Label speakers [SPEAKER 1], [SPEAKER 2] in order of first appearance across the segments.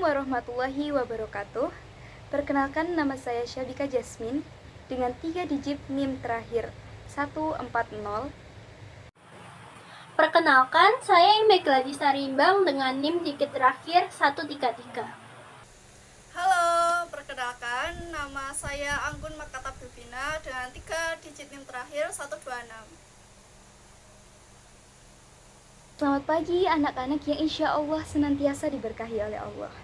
[SPEAKER 1] warahmatullahi wabarakatuh. Perkenalkan, nama saya Syabika Jasmine dengan 3 digit NIM terakhir 140.
[SPEAKER 2] Perkenalkan, saya Imbegla Sarimbang dengan NIM digit terakhir 133.
[SPEAKER 3] Halo, perkenalkan, nama saya Anggun Makata Bibina dengan 3 digit NIM terakhir 126.
[SPEAKER 1] Selamat pagi anak-anak yang insya Allah senantiasa diberkahi oleh Allah.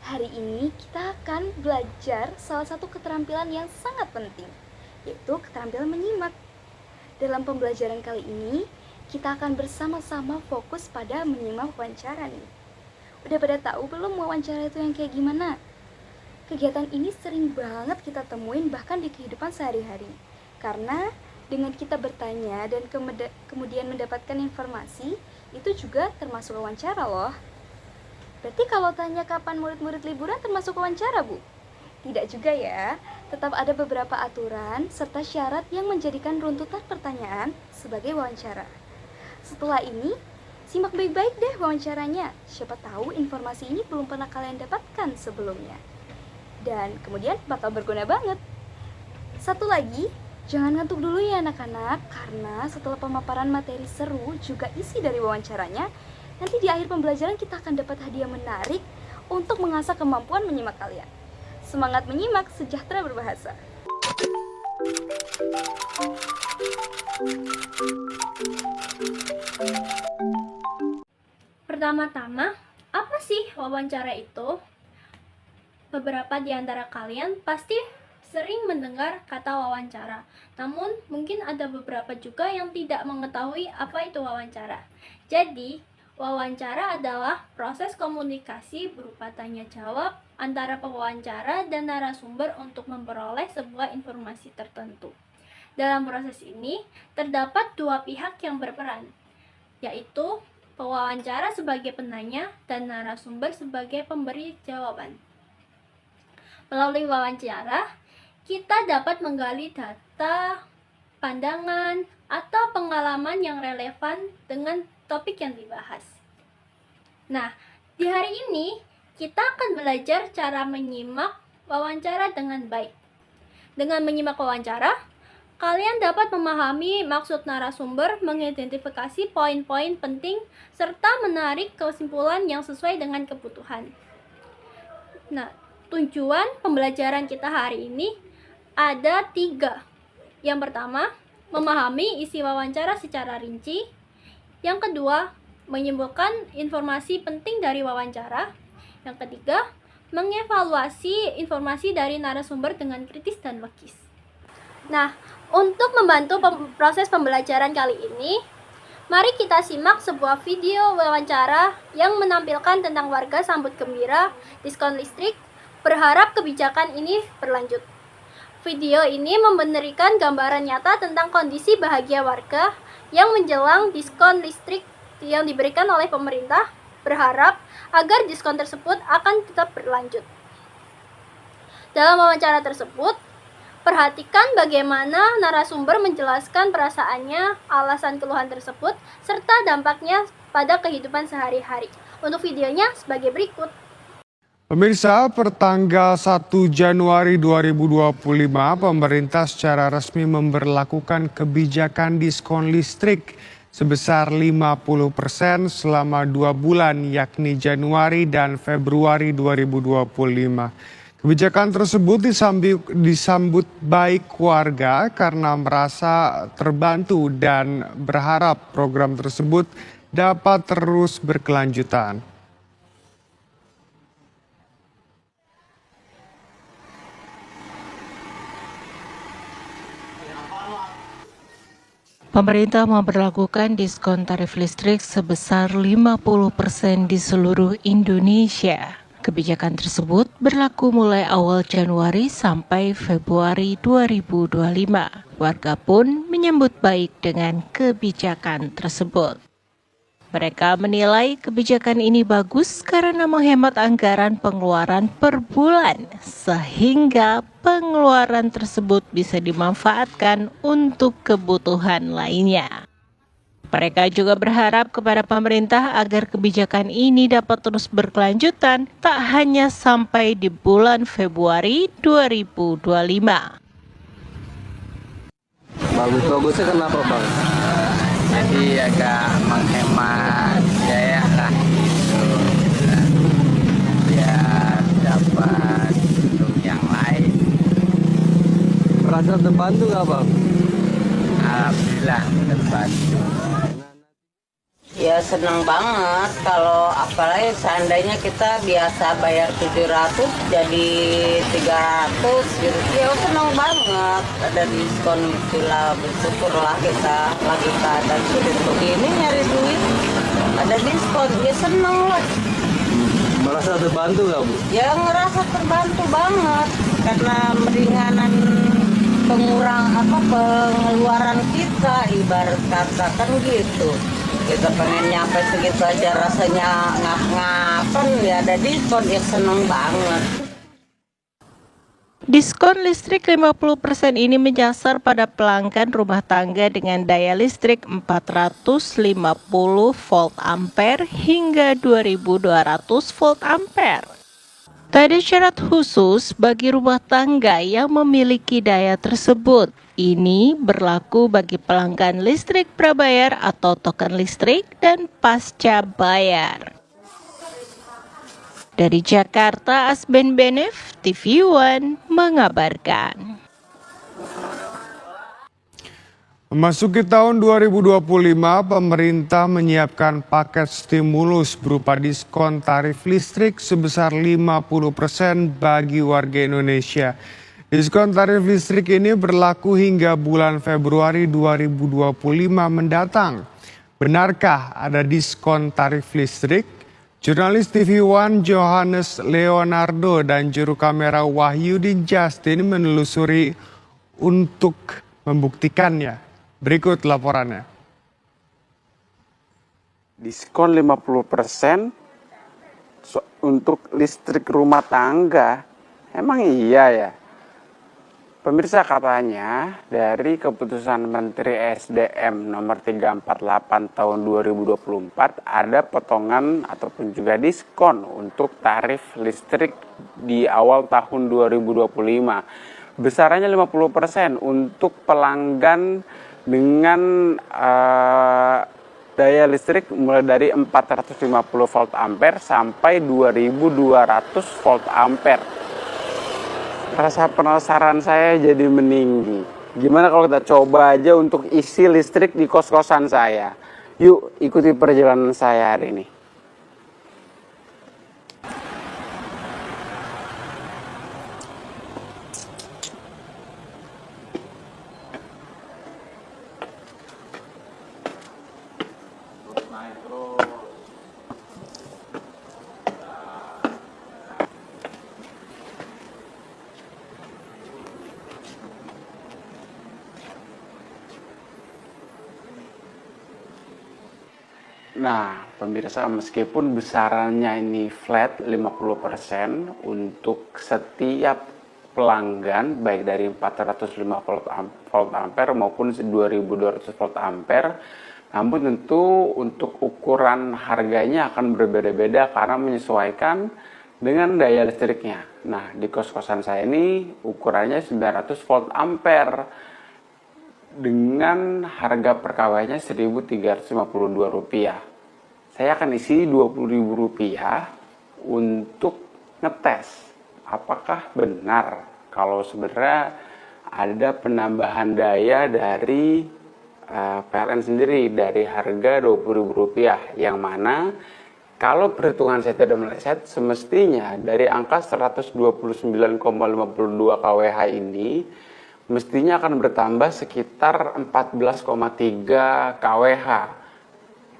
[SPEAKER 1] Hari ini kita akan belajar salah satu keterampilan yang sangat penting, yaitu keterampilan menyimak. Dalam pembelajaran kali ini, kita akan bersama-sama fokus pada menyimak wawancara nih. Udah pada tahu belum wawancara itu yang kayak gimana? Kegiatan ini sering banget kita temuin bahkan di kehidupan sehari-hari. Karena dengan kita bertanya dan kemudian mendapatkan informasi, itu juga termasuk wawancara loh. Berarti kalau tanya kapan murid-murid liburan termasuk wawancara, Bu? Tidak juga ya, tetap ada beberapa aturan serta syarat yang menjadikan runtutan pertanyaan sebagai wawancara. Setelah ini, simak baik-baik deh wawancaranya. Siapa tahu informasi ini belum pernah kalian dapatkan sebelumnya. Dan kemudian bakal berguna banget. Satu lagi, jangan ngantuk dulu ya anak-anak, karena setelah pemaparan materi seru juga isi dari wawancaranya, nanti di akhir pembelajaran kita akan dapat hadiah menarik untuk mengasah kemampuan menyimak kalian. Semangat menyimak, sejahtera berbahasa.
[SPEAKER 2] Pertama-tama, apa sih wawancara itu? Beberapa di antara kalian pasti sering mendengar kata wawancara, namun mungkin ada beberapa juga yang tidak mengetahui apa itu wawancara. Jadi, wawancara adalah proses komunikasi berupa tanya jawab antara pewawancara dan narasumber untuk memperoleh sebuah informasi tertentu. Dalam proses ini, terdapat dua pihak yang berperan, yaitu pewawancara sebagai penanya dan narasumber sebagai pemberi jawaban. Melalui wawancara, kita dapat menggali data, pandangan, atau pengalaman yang relevan dengan topik yang dibahas. Nah, di hari ini kita akan belajar cara menyimak wawancara dengan baik. Dengan menyimak wawancara, kalian dapat memahami maksud narasumber, mengidentifikasi poin-poin penting, serta menarik kesimpulan yang sesuai dengan kebutuhan. Nah, tujuan pembelajaran kita hari ini ada 3. Yang pertama, memahami isi wawancara secara rinci. Yang kedua, menyimpulkan informasi penting dari wawancara. Yang ketiga, mengevaluasi informasi dari narasumber dengan kritis dan logis. Nah, untuk membantu proses pembelajaran kali ini, mari kita simak sebuah video wawancara yang menampilkan tentang warga sambut gembira diskon listrik, berharap kebijakan ini berlanjut. Video ini memberikan gambaran nyata tentang kondisi bahagia warga yang menjelang diskon listrik yang diberikan oleh pemerintah, berharap agar diskon tersebut akan tetap berlanjut. Dalam wawancara tersebut, perhatikan bagaimana narasumber menjelaskan perasaannya, alasan keluhan tersebut, serta dampaknya pada kehidupan sehari-hari. Untuk videonya sebagai berikut.
[SPEAKER 4] Pemirsa, pertanggal 1 Januari 2025, pemerintah secara resmi memberlakukan kebijakan diskon listrik sebesar 50% selama 2 bulan, yakni Januari dan Februari 2025. Kebijakan tersebut disambut baik warga karena merasa terbantu dan berharap program tersebut dapat terus berkelanjutan.
[SPEAKER 5] Pemerintah memberlakukan diskon tarif listrik sebesar 50% di seluruh Indonesia. Kebijakan tersebut berlaku mulai awal Januari sampai Februari 2025. Warga pun menyambut baik dengan kebijakan tersebut. Mereka menilai kebijakan ini bagus karena menghemat anggaran pengeluaran per bulan, sehingga pengeluaran tersebut bisa dimanfaatkan untuk kebutuhan lainnya. Mereka juga berharap kepada pemerintah agar kebijakan ini dapat terus berkelanjutan, tak hanya sampai di bulan Februari 2025.
[SPEAKER 6] Bagus-bagusnya kenapa bang?
[SPEAKER 7] Jadi agak menghemat biaya lah gitu, biar dapat untuk yang lain.
[SPEAKER 6] Merasa terbantu nggak bang?
[SPEAKER 7] Alhamdulillah terbantu.
[SPEAKER 8] Ya senang banget kalau apalagi seandainya kita biasa bayar 700 jadi 300 gitu. Ya senang banget ada diskon itulah, bersyukurlah kita lagi keadaan sulit begini nyari duit ada diskon ya senang lah.
[SPEAKER 6] Merasa terbantu nggak bu?
[SPEAKER 8] Ya ngerasa terbantu banget karena meringanan pengeluaran kita ibarat kata kan gitu. Kita pengen nyampe segitu aja rasanya ngap-ngapan ya ada diskon ya seneng banget.
[SPEAKER 5] Diskon listrik 50% ini menyasar pada pelanggan rumah tangga dengan daya listrik 450 volt ampere hingga 2200 volt ampere. Tak ada syarat khusus bagi rumah tangga yang memiliki daya tersebut. Ini berlaku bagi pelanggan listrik prabayar atau token listrik dan pasca bayar. Dari Jakarta, Asben Benef, TV One mengabarkan.
[SPEAKER 4] Memasuki tahun 2025, pemerintah menyiapkan paket stimulus berupa diskon tarif listrik sebesar 50% bagi warga Indonesia. Diskon tarif listrik ini berlaku hingga bulan Februari 2025 mendatang. Benarkah ada diskon tarif listrik? Jurnalis TV One Johannes Leonardo dan juru kamera Wahyudin Justin menelusuri untuk membuktikannya. Berikut laporannya.
[SPEAKER 9] Diskon 50% untuk listrik rumah tangga. Emang iya ya? Pemirsa, katanya dari keputusan Menteri SDM nomor 348 tahun 2024 ada potongan ataupun juga diskon untuk tarif listrik di awal tahun 2025. Besarannya 50% untuk pelanggan dengan daya listrik mulai dari 450 volt ampere sampai 2200 volt ampere. Rasa penasaran saya jadi meninggi. Gimana kalau kita coba aja untuk isi listrik di kos-kosan saya? Yuk ikuti perjalanan saya hari ini. Nah, pemirsa, meskipun besarannya ini flat 50% untuk setiap pelanggan baik dari 405 volt ampere maupun 2200 volt ampere, namun tentu untuk ukuran harganya akan berbeda-beda karena menyesuaikan dengan daya listriknya. Nah, di kos-kosan saya ini ukurannya 900 volt ampere dengan harga per kW-nya Rp1.352. Saya akan isi Rp20.000 untuk ngetes apakah benar kalau sebenarnya ada penambahan daya dari PLN sendiri dari harga Rp20.000, yang mana kalau perhitungan saya tidak meleset, semestinya dari angka 129,52 kWh ini mestinya akan bertambah sekitar 14,3 kWh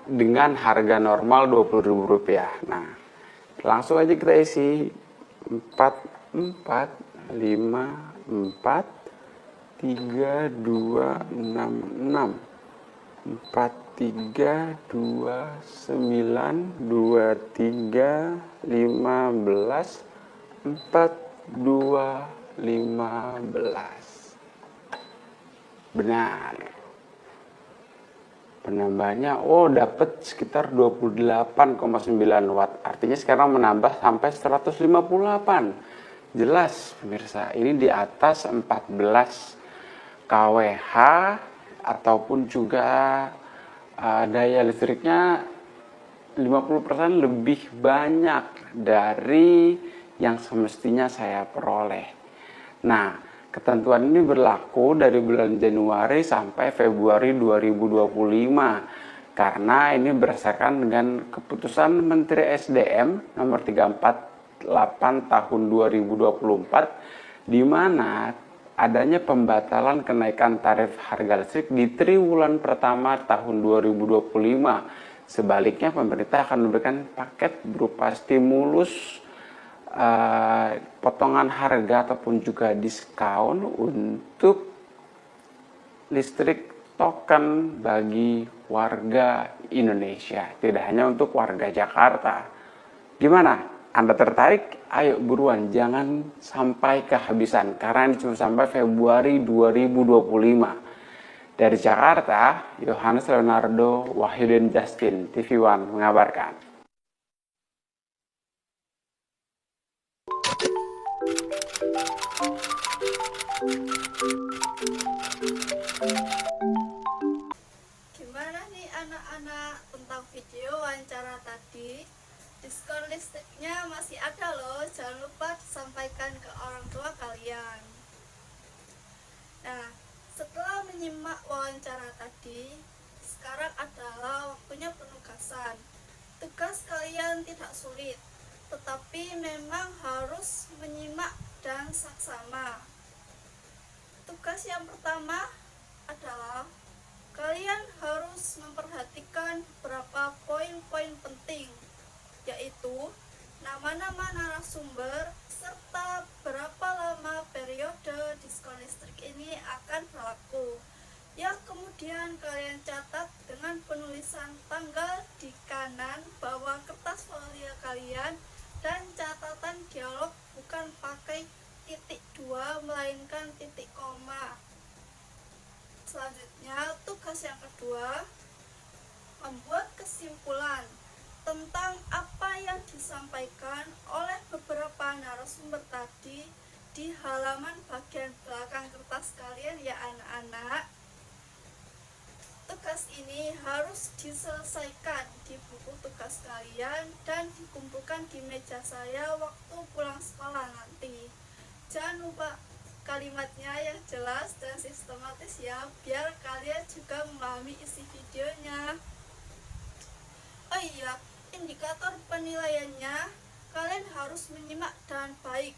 [SPEAKER 9] dengan harga normal Rp20.000. Nah, langsung aja kita isi 4, 4, 5, 4, 3, 2, 6, 6, 4, 3, 2, 9, 2, 3, 15, 4, 2, 15. Benar. Penambahannya, dapat sekitar 28,9 watt. Artinya sekarang menambah sampai 158. Jelas pemirsa, ini di atas 14 kWh ataupun juga daya listriknya 50% lebih banyak dari yang semestinya saya peroleh. Nah, ketentuan ini berlaku dari bulan Januari sampai Februari 2025 karena ini berdasarkan dengan keputusan Menteri SDM nomor 348 tahun 2024 di mana adanya pembatalan kenaikan tarif harga listrik di triwulan pertama tahun 2025. Sebaliknya pemerintah akan memberikan paket berupa stimulus potongan harga ataupun juga diskon untuk listrik token bagi warga Indonesia, tidak hanya untuk warga Jakarta. Gimana? Anda tertarik? Ayo buruan, jangan sampai kehabisan karena ini cuma sampai Februari 2025. Dari Jakarta, Yohanes Leonardo Wahyudin Justin, TV One mengabarkan.
[SPEAKER 3] Gimana nih anak-anak tentang video wawancara tadi? Diskon listriknya masih ada loh, jangan lupa disampaikan ke orang tua kalian. Nah, setelah menyimak wawancara tadi, sekarang adalah waktunya penugasan. Tugas kalian tidak sulit, tetapi memang harus menyimak dan saksama. Tugas yang pertama adalah kalian harus memperhatikan beberapa poin-poin penting, yaitu nama-nama narasumber serta berapa lama periode diskon listrik ini akan berlaku. Yang kemudian kalian catat dengan penulisan tanggal di kanan bawah kertas folio kalian dan catatan dialog bukan pakai titik dua melainkan titik koma. Selanjutnya, tugas yang kedua, membuat kesimpulan tentang apa yang disampaikan oleh beberapa narasumber tadi di halaman bagian belakang kertas kalian ya anak-anak. Tugas ini harus diselesaikan di buku tugas kalian dan dikumpulkan di meja saya waktu pulang sekolah nanti. Jangan lupa kalimatnya yang jelas dan sistematis ya, biar kalian juga memahami isi videonya. Oh iya, indikator penilaiannya kalian harus menyimak dan baik.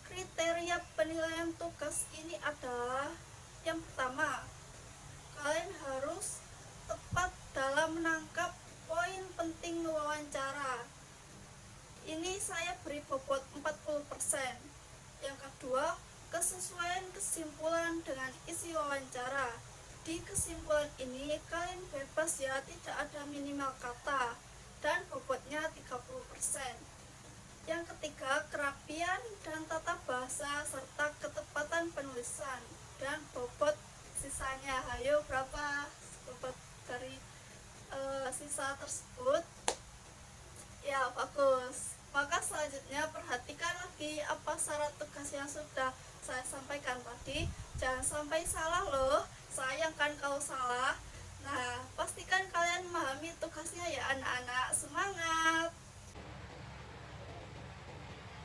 [SPEAKER 3] Kriteria penilaian tugas ini adalah yang pertama, kalian harus tepat dalam menangkap poin penting wawancara. Ini saya beri bobot 40%. Yang kedua, kesesuaian kesimpulan dengan isi wawancara. Di kesimpulan ini kalian bebas ya, tidak ada minimal kata dan bobotnya 30%. Yang ketiga, kerapian dan tata bahasa serta ketepatan penulisan dan bobot sisanya. Hayo berapa bobot dari sisa tersebut? Ya, bagus. Maka selanjutnya perhatikan lagi apa syarat tugas yang sudah saya sampaikan tadi. Jangan sampai salah loh, sayang kan kalau salah. Nah, pastikan kalian memahami tugasnya ya anak-anak. Semangat!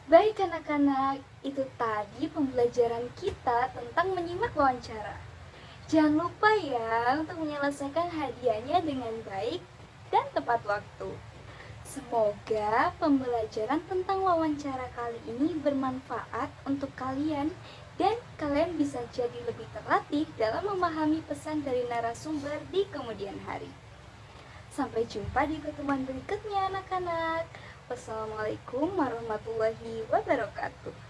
[SPEAKER 1] Baik anak-anak, itu tadi pembelajaran kita tentang menyimak wawancara. Jangan lupa ya untuk menyelesaikan hadiahnya dengan baik dan tepat waktu. Semoga pembelajaran tentang wawancara kali ini bermanfaat untuk kalian dan kalian bisa jadi lebih terlatih dalam memahami pesan dari narasumber di kemudian hari. Sampai jumpa di pertemuan berikutnya anak-anak. Wassalamualaikum warahmatullahi wabarakatuh.